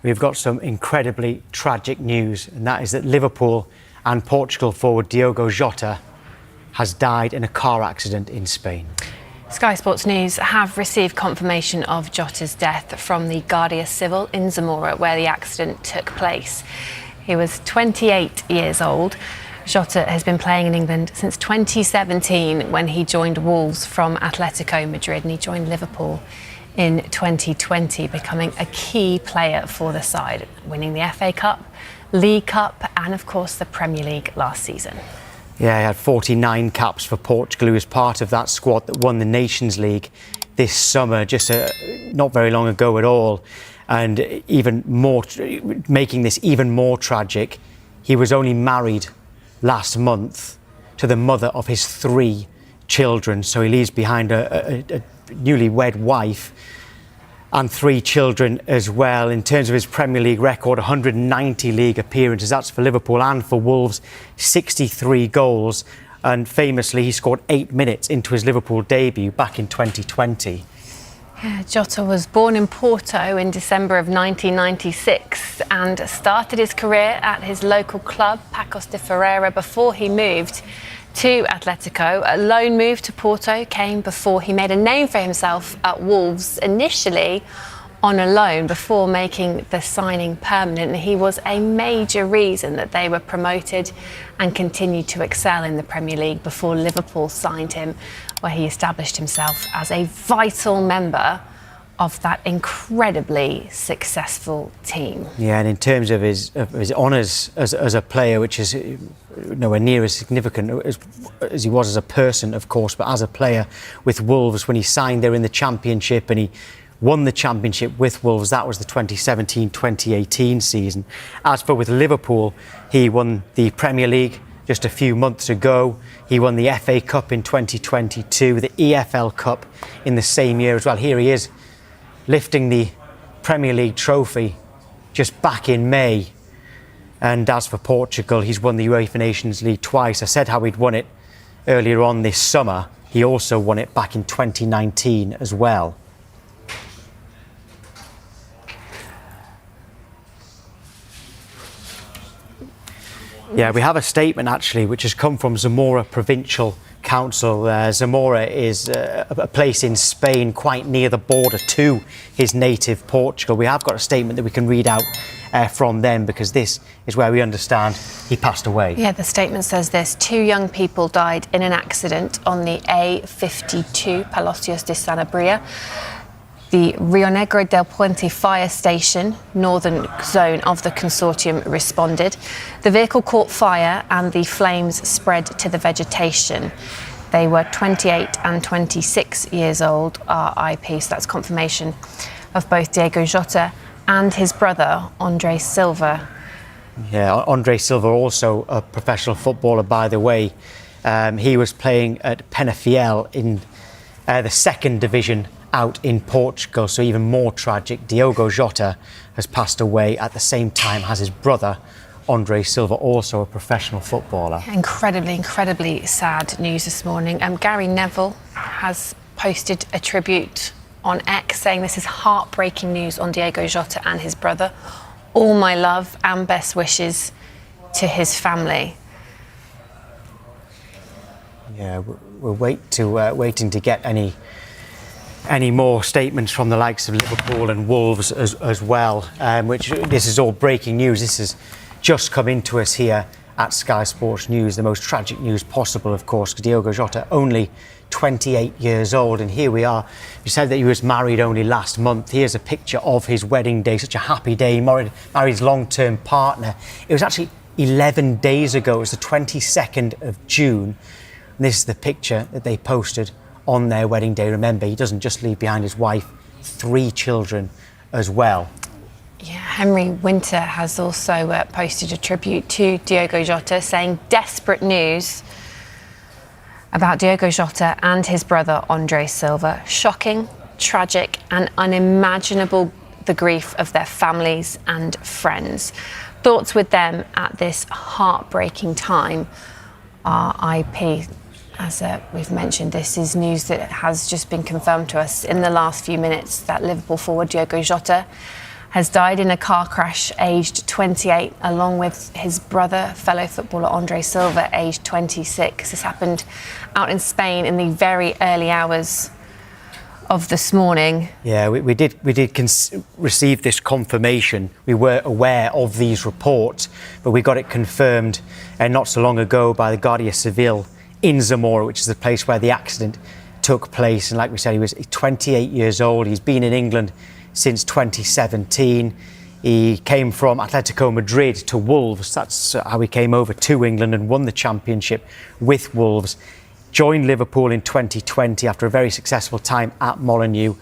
we've got some incredibly tragic news, and that is that Liverpool and Portugal forward Diogo Jota has died in a car accident in Spain. Sky Sports News have received confirmation of Jota's death from the Guardia Civil in Zamora, where the accident took place. He was 28 years old. Jota has been playing in England since 2017 when he joined Wolves from Atletico Madrid, and he joined Liverpool in 2020, becoming a key player for the side, winning the FA Cup, League Cup and of course the Premier League last season. Yeah, he had 49 caps for Portugal. He was part of that squad that won the Nations League this summer, just not very long ago at all. And even more, making this even more tragic, he was only married last month to the mother of his 3 children. So he leaves behind a newlywed wife and 3 children as well. In terms of his Premier League record, 190 league appearances. That's for Liverpool and for Wolves, 63 goals. And famously, he scored 8 minutes into his Liverpool debut back in 2020. Yeah, Jota was born in Porto in December of 1996 and started his career at his local club, Pacos de Ferreira, before he moved to Atletico. A loan move to Porto came before he made a name for himself at Wolves, initially on a loan before making the signing permanent. He was a major reason that they were promoted and continued to excel in the Premier League before Liverpool signed him, where he established himself as a vital member of that incredibly successful team. Yeah, and in terms of his honours as a player, which is nowhere near as significant as he was as a person, of course, but as a player with Wolves, when he signed there in the Championship and he won the Championship with Wolves, that was the 2017-2018 season. As for with Liverpool, he won the Premier League just a few months ago. He won the FA Cup in 2022, the EFL Cup in the same year as well. Here he is, lifting the Premier League trophy just back in May. And as for Portugal, he's won the UEFA Nations League twice. I said how he'd won it earlier on this summer. He also won it back in 2019 as well. Yeah, we have a statement actually which has come from Zamora Provincial Council. Zamora is a place in Spain quite near the border to his native Portugal. We have got a statement that we can read out from them, because this is where we understand he passed away. Yeah, the statement says this: 2 young people died in an accident on the A52 Palacios de Sanabria. The Rio Negro del Puente fire station, northern zone of the consortium, responded. The vehicle caught fire and the flames spread to the vegetation. They were 28 and 26 years old, RIP. So that's confirmation of both Diogo Jota and his brother, André Silva. Yeah, André Silva, also a professional footballer, by the way. He was playing at Penafiel in the 2nd division out in Portugal, so even more tragic. Diogo Jota has passed away at the same time as his brother, André Silva, also a professional footballer. Incredibly sad news this morning. Gary Neville has posted a tribute on X saying this is heartbreaking news on Diogo Jota and his brother. All my love and best wishes to his family. Yeah, we're waiting to get any more statements from the likes of Liverpool and Wolves as well, which this is all breaking news. This has just come into us here at Sky Sports News, the most tragic news possible, of course, because Diogo Jota only 28 years old, and here we are. You said that he was married only last month. Here's a picture of his wedding day, such a happy day. He married his long-term partner. It was actually 11 days ago. It was the 22nd of June. And this is the picture that they posted on their wedding day. Remember, he doesn't just leave behind his wife, 3 children as well. Yeah, Henry Winter has also posted a tribute to Diogo Jota, saying desperate news about Diogo Jota and his brother André Silva. Shocking, tragic and unimaginable, the grief of their families and friends. Thoughts with them at this heartbreaking time. RIP. As we've mentioned, this is news that has just been confirmed to us in the last few minutes that Liverpool forward Diogo Jota has died in a car crash aged 28, along with his brother, fellow footballer André Silva, aged 26. This happened out in Spain in the very early hours of this morning. Yeah, we did receive this confirmation. We were aware of these reports, but we got it confirmed not so long ago by the Guardia Civil in Zamora, which is the place where the accident took place. And like we said, he was 28 years old. He's been in England since 2017. He came from Atletico Madrid to Wolves. That's how he came over to England and won the championship with Wolves. Joined Liverpool in 2020 after a very successful time at Molineux.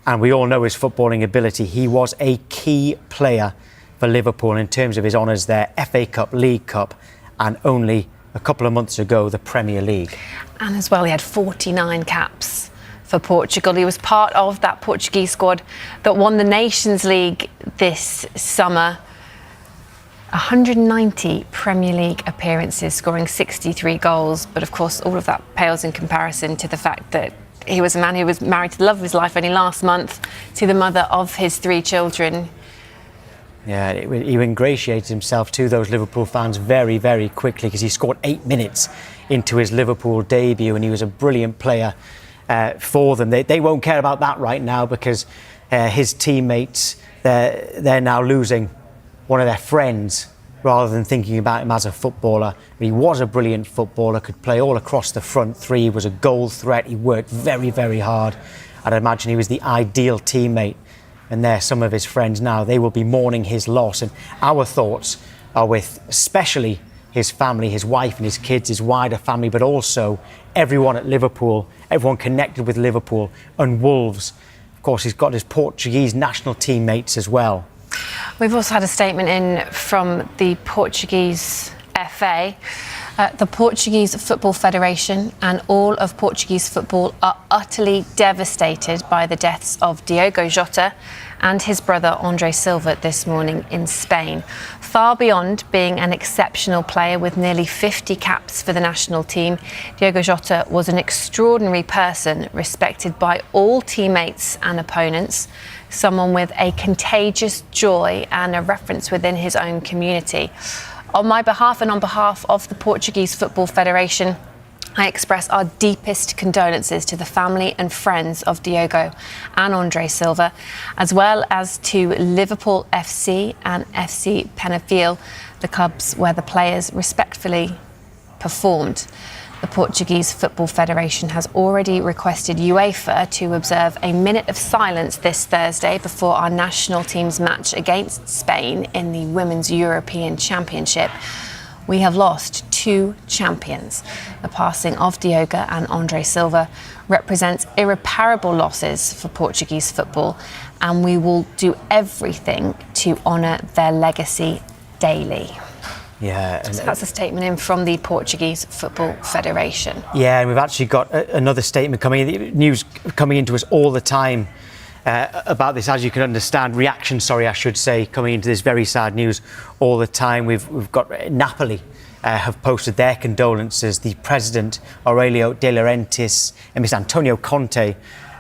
And we all know his footballing ability. He was a key player for Liverpool in terms of his honours there, FA Cup, League Cup, and only a couple of months ago, the Premier League. And as well, he had 49 caps for Portugal. He was part of that Portuguese squad that won the Nations League this summer. 190 Premier League appearances, scoring 63 goals. But of course, all of that pales in comparison to the fact that he was a man who was married to the love of his life only last month, to the mother of his 3 children. Yeah, he ingratiated himself to those Liverpool fans very, very quickly, because he scored 8 minutes into his Liverpool debut, and he was a brilliant player for them. They won't care about that right now, because his teammates, they're now losing one of their friends rather than thinking about him as a footballer. He was a brilliant footballer, could play all across the front three, was a goal threat. He worked very, very hard. I'd imagine he was the ideal teammate. And they're some of his friends now. They will be mourning his loss. And our thoughts are with especially his family, his wife and his kids, his wider family, but also everyone at Liverpool, everyone connected with Liverpool and Wolves. Of course, he's got his Portuguese national teammates as well. We've also had a statement in from the Portuguese FA. The Portuguese Football Federation and all of Portuguese football are utterly devastated by the deaths of Diogo Jota and his brother André Silva this morning in Spain. Far beyond being an exceptional player with nearly 50 caps for the national team, Diogo Jota was an extraordinary person, respected by all teammates and opponents, someone with a contagious joy and a reference within his own community. On my behalf and on behalf of the Portuguese Football Federation, I express our deepest condolences to the family and friends of Diogo and André Silva, as well as to Liverpool FC and FC Penafiel, the clubs where the players respectfully performed. The Portuguese Football Federation has already requested UEFA to observe a minute of silence this Thursday before our national team's match against Spain in the Women's European Championship. We have lost 2 champions. The passing of Diogo and André Silva represents irreparable losses for Portuguese football, and we will do everything to honour their legacy daily. Yeah, so that's a statement in from the Portuguese Football Federation. Yeah, and we've actually got another statement coming, news coming into us all the time about this, as you can understand, reaction, I should say, coming into this very sad news all the time. We've got Napoli have posted their condolences. The president, Aurelio De Laurentiis, and Mr. Antonio Conte,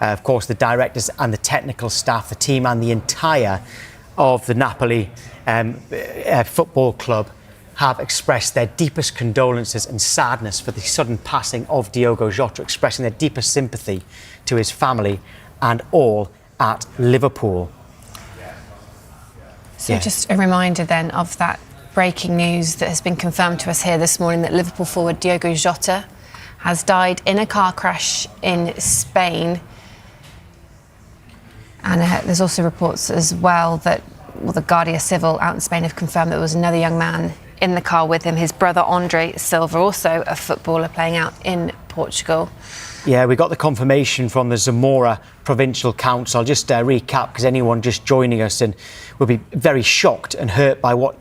of course, the directors and the technical staff, the team and the entire of the Napoli football club have expressed their deepest condolences and sadness for the sudden passing of Diogo Jota, expressing their deepest sympathy to his family and all at Liverpool. So just a reminder then of that breaking news that has been confirmed to us here this morning, that Liverpool forward Diogo Jota has died in a car crash in Spain. And there's also reports as well that the Guardia Civil out in Spain have confirmed that there was another young man in the car with him, his brother André Silva, also a footballer playing out in Portugal. Yeah, we got the confirmation from the Zamora Provincial Council. I'll just recap, because anyone just joining us and will be very shocked and hurt by what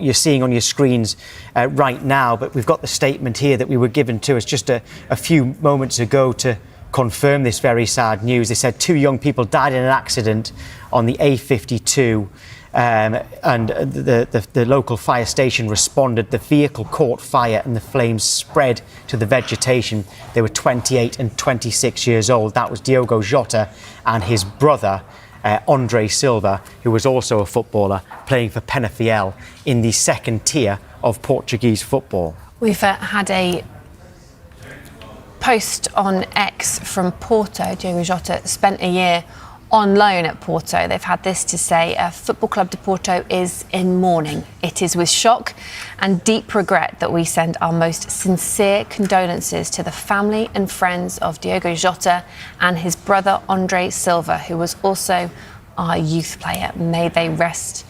you're seeing on your screens right now. But we've got the statement here that we were given to us just a few moments ago to confirm this very sad news. They said 2 young people died in an accident on the A52. And the local fire station responded. The vehicle caught fire and the flames spread to the vegetation. They were 28 and 26 years old. That was Diogo Jota and his brother, André Silva, who was also a footballer playing for Penafiel in the second tier of Portuguese football. We've had a post on X from Porto. Diogo Jota spent a year on loan at Porto. They've had this to say: Football Club de Porto is in mourning. It is with shock and deep regret that we send our most sincere condolences to the family and friends of Diogo Jota and his brother André Silva, who was also our youth player. May they rest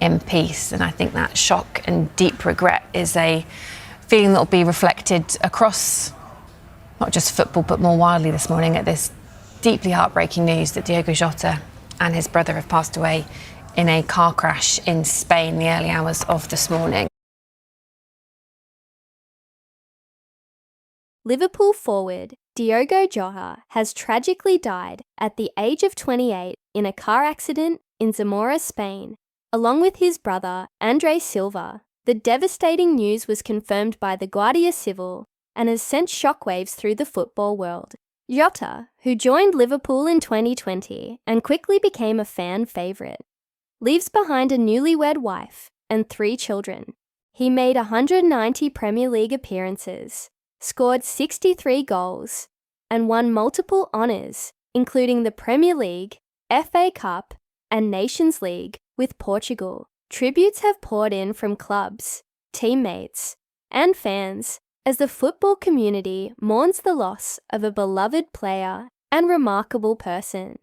in peace. And I think that shock and deep regret is a feeling that will be reflected across not just football but more widely this morning at this deeply heartbreaking news that Diogo Jota and his brother have passed away in a car crash in Spain the early hours of this morning. Liverpool forward Diogo Jota has tragically died at the age of 28 in a car accident in Zamora, Spain, along with his brother André Silva. The devastating news was confirmed by the Guardia Civil and has sent shockwaves through the football world. Jota, who joined Liverpool in 2020 and quickly became a fan favourite, leaves behind a newlywed wife and 3 children. He made 190 Premier League appearances, scored 63 goals, and won multiple honours, including the Premier League, FA Cup, and Nations League with Portugal. Tributes have poured in from clubs, teammates, and fans as the football community mourns the loss of a beloved player and remarkable person.